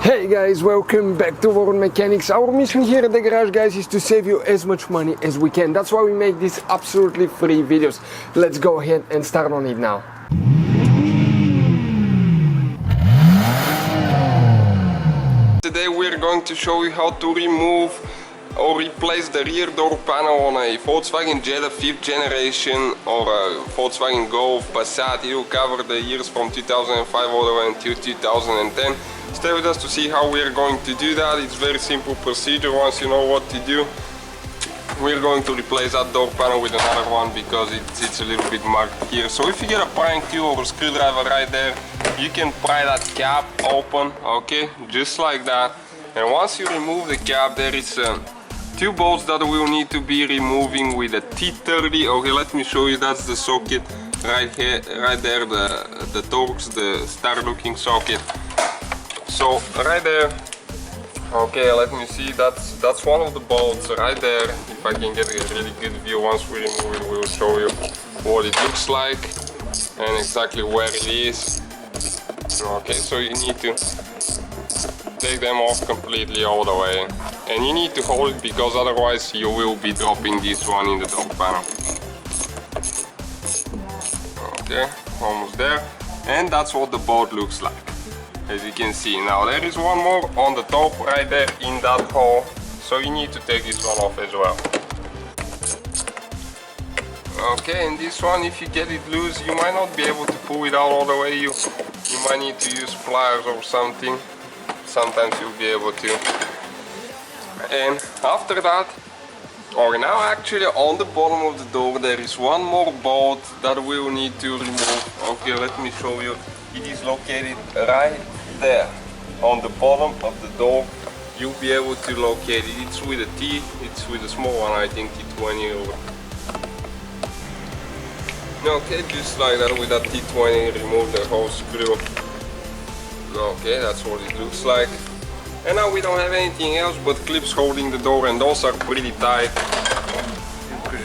Hey guys, welcome back to World Mechanics. Our mission here at the garage, guys, is to save you as much money as we can. That's why we make these absolutely free videos. Let's go ahead and start on it now. Today we're going to show you how to remove or replace the rear door panel on a Volkswagen Jetta 5th generation or a Volkswagen Golf, Passat. It will cover the years from 2005 all the way until 2010. Stay with us to see how we are going to do that. It's very simple procedure. Once you know what to do, we're going to replace that door panel with another one because it's a little bit marked here. So if you get a prying tool or a screwdriver right there, you can pry that cap open, okay, just like that. And once you remove the cap, there is two bolts that will need to be removing with a T30. Okay, let me show you. That's the socket right here, right there, the Torx, the star looking socket. So right there, okay, let me see, that's one of the bolts right there. If I can get a really good view, once we remove it, we'll show you what it looks like and exactly where it is. Okay, so you need to take them off completely all the way, and you need to hold it because otherwise you will be dropping this one in the door panel. Okay, almost there, and that's what the bolt looks like, as you can see. Now there is one more on the top right there in that hole, so you need to take this one off as well. Okay, and this one, if you get it loose, you might not be able to pull it out all the way. You might need to use pliers or something. Sometimes you'll be able to. And after that, or now actually on the bottom of the door, there is one more bolt that we will need to remove. Okay, let me show you. It is located right there on the bottom of the door. You'll be able to locate it. It's with a T, it's with a small one, I think T20 or... Okay, just like that with that T20, remove the whole screw. Okay, that's what it looks like. And now we don't have anything else but clips holding the door, and those are pretty tight.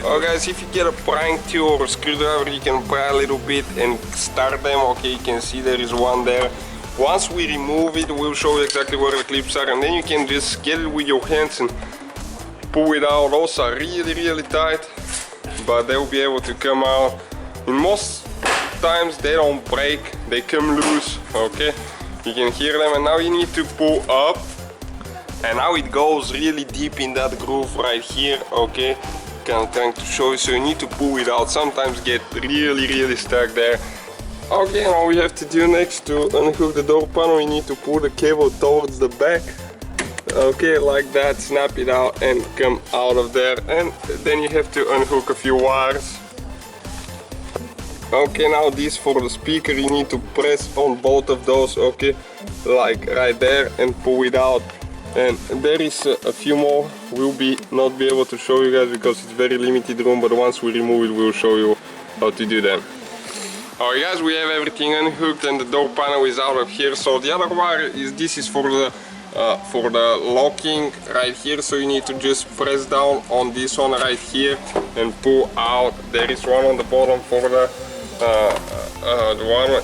Oh guys, if you get a prying tool or a screwdriver, you can pry a little bit and start them. Okay, you can see there is one there. Once we remove it, we'll show you exactly where the clips are, and then you can just get it with your hands and pull it out. Those are really tight, but they'll be able to come out. In most times they don't break, they come loose. Okay, you can hear them, and now you need to pull up, and now it goes really deep in that groove right here. Okay, I'm trying to show you, so you need to pull it out. Sometimes get really stuck there. Okay, now we have to do next to unhook the door panel, you need to pull the cable towards the back. Okay, like that, snap it out and come out of there, and then you have to unhook a few wires. Okay, now this for the speaker, you need to press on both of those, okay, like right there, and pull it out. And there is a few more. We'll not be able to show you guys because it's very limited room, but once we remove it, we'll show you how to do that. Alright guys, we have everything unhooked and the door panel is out of here. So the other wire is for the locking right here. So you need to just press down on this one right here and pull out. There is one on the bottom for the one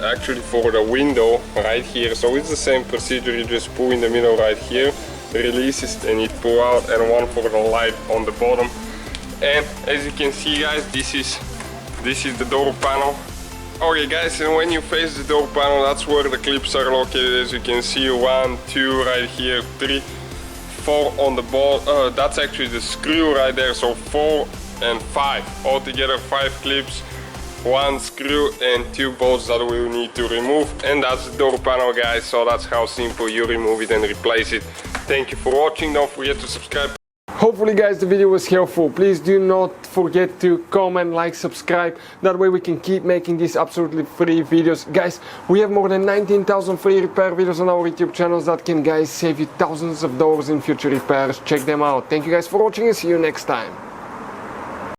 actually for the window right here. So it's the same procedure. You just pull in the middle right here, release it, and it pull out, and one for the light on the bottom. And as you can see guys, this is the door panel. Okay guys, and when you face the door panel, that's where the clips are located. As you can see, 1, 2 right here, 3, 4 on the bolt. That's actually the screw right there, so 4 and 5 altogether, 5 clips, 1 screw and 2 bolts that we will need to remove. And that's the door panel guys, so that's how simple you remove it and replace it. Thank you for watching. Don't forget to subscribe. Hopefully guys the video was helpful. Please do not forget to comment, like, subscribe. That way we can keep making these absolutely free videos. Guys, we have more than 19,000 free repair videos on our YouTube channels that can guys save you thousands of dollars in future repairs. Check them out. Thank you guys for watching and see you next time.